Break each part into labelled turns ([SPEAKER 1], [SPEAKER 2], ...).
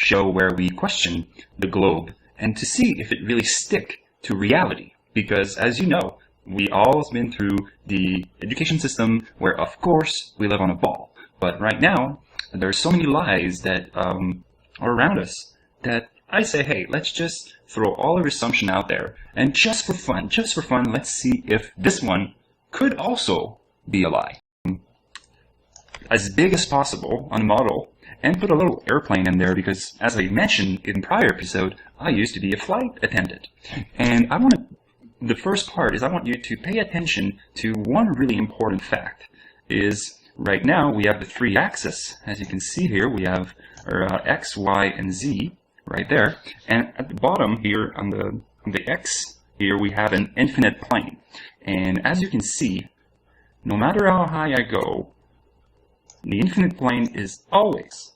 [SPEAKER 1] show where we question the globe and to see if it really stick to reality. Because as you know, we all been through the education system where of course we live on a ball. But right now, there's so many lies that are around us that I say, hey, let's just throw all our assumption out there and just for fun, let's see if this one could also be a lie. As big as possible on a model and put a little airplane in there because, as I mentioned in prior episode, I used to be a flight attendant. And the first part is I want you to pay attention to one really important fact. Is right now we have the three axes. As you can see here, we have our X, Y, and Z right there. And at the bottom here on the X here, we have an infinite plane. And as you can see, no matter how high I go, the infinite plane is always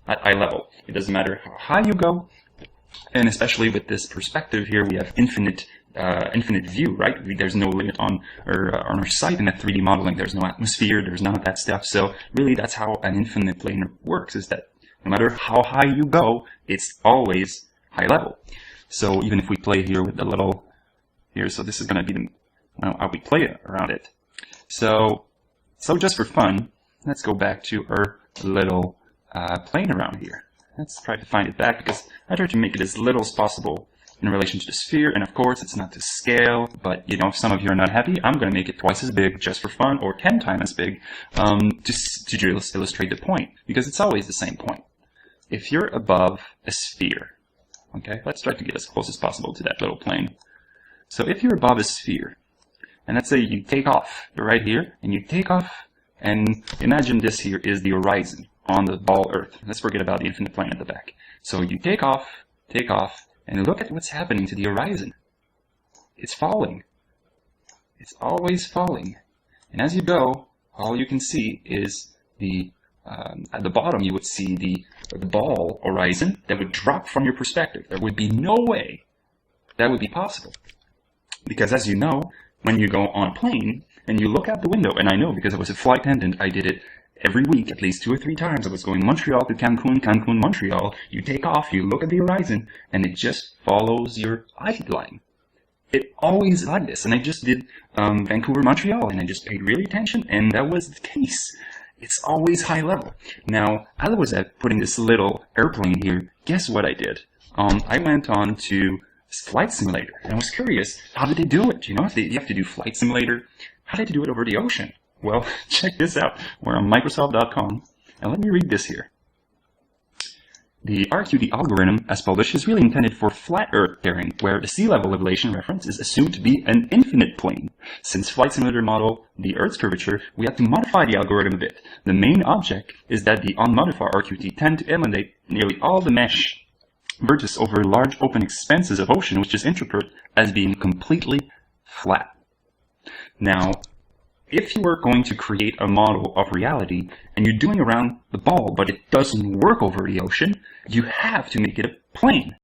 [SPEAKER 1] at eye level. It doesn't matter how high you go, and especially with this perspective here, we have infinite view, right? There's no limit on our sight in that 3D modeling. There's no atmosphere, there's none of that stuff. So really, that's how an infinite plane works, is that no matter how high you go, it's always high level. So even if we play here with the little here, so this is going to be how we play around it. So just for fun, let's go back to our little plane around here. Let's try to find it back because I try to make it as little as possible in relation to the sphere. And of course, it's not to scale, but you know, if some of you are not happy, I'm going to make it twice as big just for fun, or 10 times as big, to just illustrate the point, because it's always the same point. If you're above a sphere, okay, let's try to get as close as possible to that little plane. So if you're above a sphere, and let's say you take off, you're right here, and you take off, and imagine this here is the horizon on the ball Earth. Let's forget about the infinite plane at the back. So you take off, and look at what's happening to the horizon. It's falling. It's always falling. And as you go, all you can see is at the bottom you would see the ball horizon that would drop from your perspective. There would be no way that would be possible. Because as you know, when you go on a plane and you look out the window, and I know because I was a flight attendant, I did it every week, at least 2 or 3 times. I was going Montreal to Cancun, Cancun, Montreal. You take off, you look at the horizon, and it just follows your eye line. It always like this. And I just did Vancouver, Montreal, and I just paid really attention, and that was the case. It's always high level. Now, as I was putting this little airplane here, guess what I did? I went on to Flight Simulator, and I was curious, how did they do it? You know, if you have to do Flight Simulator, how did they do it over the ocean? Well, check this out. We're on Microsoft.com, and let me read this here. The RQD algorithm, as published, is really intended for flat Earth pairing, where the sea level elevation reference is assumed to be an infinite plane. Since Flight Simulator model the Earth's curvature, we have to modify the algorithm a bit. The main object is that the unmodified RQT tend to eliminate nearly all the mesh vertices over large open expanses of ocean, which is interpreted as being completely flat. Now, if you are going to create a model of reality and you're doing around the ball, but it doesn't work over the ocean, you have to make it a plane.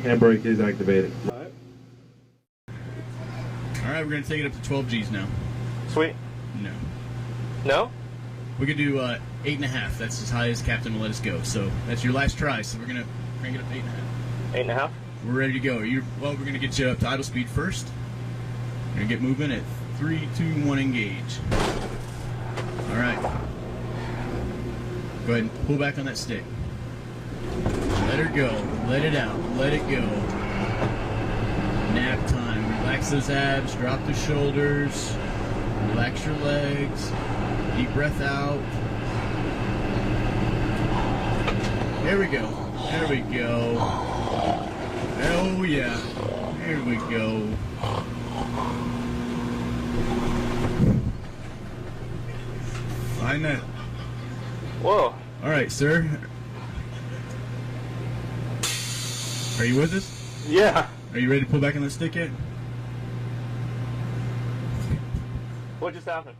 [SPEAKER 2] Handbrake is activated.
[SPEAKER 3] Alright, we're going to take it up to 12 G's now.
[SPEAKER 4] Sweet.
[SPEAKER 3] No.
[SPEAKER 4] No?
[SPEAKER 3] We could do 8.5. That's as high as Captain will let us go. So that's your last try. So we're going to crank it up to 8.5.
[SPEAKER 4] 8.5?
[SPEAKER 3] We're ready to go. Well, we're going to get you up to idle speed first. We're going to get moving at 3, 2, 1, engage. Alright. Go ahead and pull back on that stick. Let her go. Let it out. Let it go. Nap time. Relax those abs. Drop the shoulders. Relax your legs. Deep breath out. There we go. There we go. Oh yeah. There we go. Find that.
[SPEAKER 4] Whoa.
[SPEAKER 3] Alright, sir. Are you with us?
[SPEAKER 4] Yeah.
[SPEAKER 3] Are you ready to pull back on the stick yet?
[SPEAKER 4] What just happened?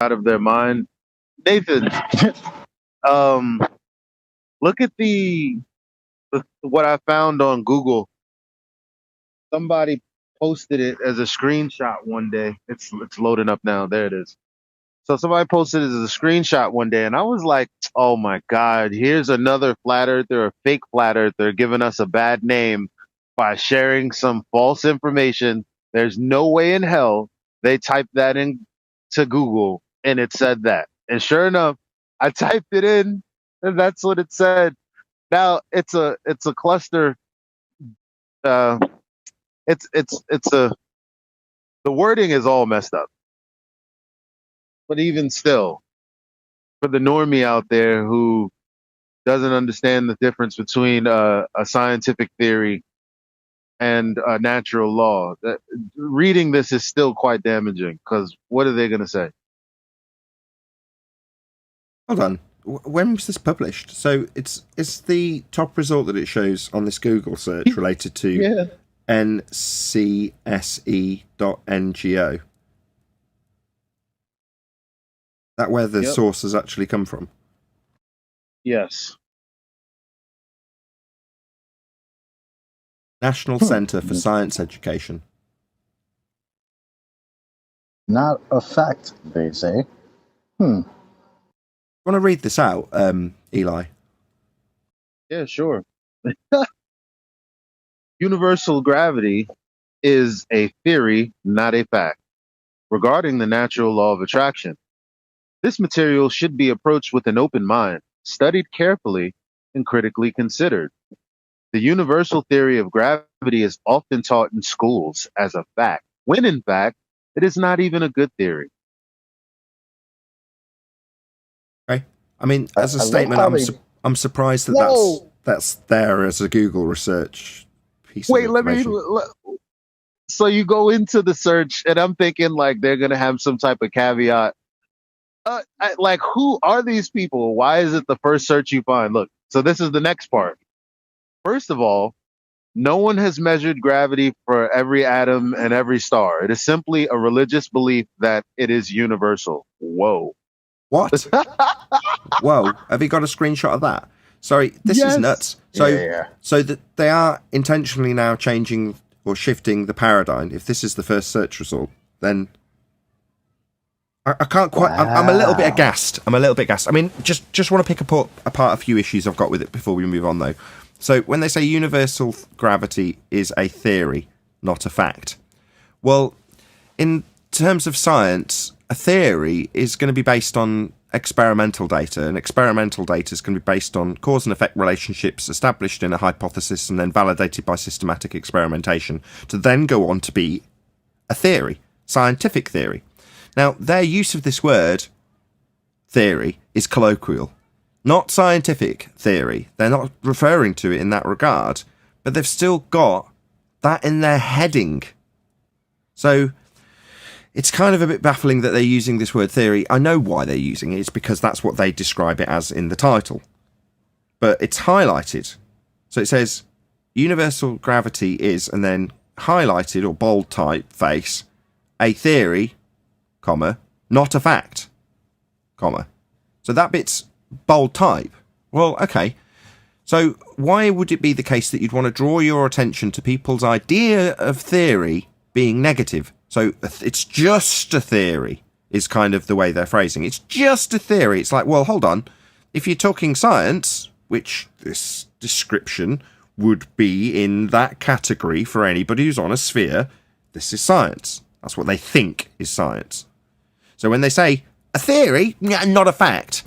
[SPEAKER 5] Out of their mind. Nathan, look at the what I found on Google. Somebody posted it as a screenshot one day. It's loading up now. There it is. So somebody posted it as a screenshot one day, and I was like, "Oh my God! Here's another flat earther, a fake flat earther, giving us a bad name by sharing some false information." There's no way in hell they typed that in to Google and it said that. And sure enough, I typed it in, and that's what it said. Now it's a cluster. Uh, it's a the wording is all messed up, but even still, for the normie out there who doesn't understand the difference between a scientific theory and a natural law. Reading this is still quite damaging because what are they going to say?
[SPEAKER 2] Hold on. When was this published? So it's the top result that it shows on this Google search related to
[SPEAKER 5] Yeah.
[SPEAKER 2] ncse.ngo. That where the
[SPEAKER 5] Yep.
[SPEAKER 2] source has actually come from?
[SPEAKER 5] Yes.
[SPEAKER 2] National Centre for Science Education.
[SPEAKER 6] Not a fact, they say.
[SPEAKER 2] Want to read this out, Eli?
[SPEAKER 5] Yeah, sure. Universal gravity is a theory, not a fact, regarding the natural law of attraction. This material should be approached with an open mind, studied carefully, and critically considered. The universal theory of gravity is often taught in schools as a fact, when in fact, it is not even a good theory.
[SPEAKER 2] Okay. I mean, as a
[SPEAKER 6] I love
[SPEAKER 2] statement,
[SPEAKER 6] how
[SPEAKER 2] I'm surprised that
[SPEAKER 5] Whoa!
[SPEAKER 2] that's there as a Google research piece
[SPEAKER 5] Wait,
[SPEAKER 2] of
[SPEAKER 5] let me.
[SPEAKER 2] information.
[SPEAKER 5] So you go into the search, and I'm thinking like they're gonna have some type of caveat. Like, who are these people? Why is it the first search you find? Look, so this is the next part. First of all, no one has measured gravity for every atom and every star. It is simply a religious belief that it is universal. Whoa.
[SPEAKER 2] What? Whoa! Have you got a screenshot of that? Sorry, this
[SPEAKER 5] Yes.
[SPEAKER 2] is nuts. So,
[SPEAKER 6] Yeah.
[SPEAKER 2] so that they are intentionally now changing or shifting the paradigm. If this is the first search result, then I can't quite. I'm a little bit
[SPEAKER 6] Wow.
[SPEAKER 2] aghast. I mean, just want to pick apart a few issues I've got with it before we move on, though. So when they say universal gravity is a theory, not a fact, well, in terms of science, a theory is going to be based on experimental data, and experimental data is going to be based on cause and effect relationships established in a hypothesis and then validated by systematic experimentation to then go on to be a theory, scientific theory. Now, their use of this word, theory, is colloquial, not scientific theory. They're not referring to it in that regard, but they've still got that in their heading. So it's kind of a bit baffling that they're using this word theory. I know why they're using it. It's because that's what they describe it as in the title. But it's highlighted. So it says, universal gravity is, and then highlighted or bold typeface, a theory, comma, not a fact, comma. So that bit's bold type. Well, okay. So why would it be the case that you'd want to draw your attention to people's idea of theory being negative? So it's just a theory is kind of the way they're phrasing. It's just a theory. It's like, well, hold on. If you're talking science, which this description would be in that category for anybody who's on a sphere, this is science. That's what they think is science. So when they say a theory, not a fact,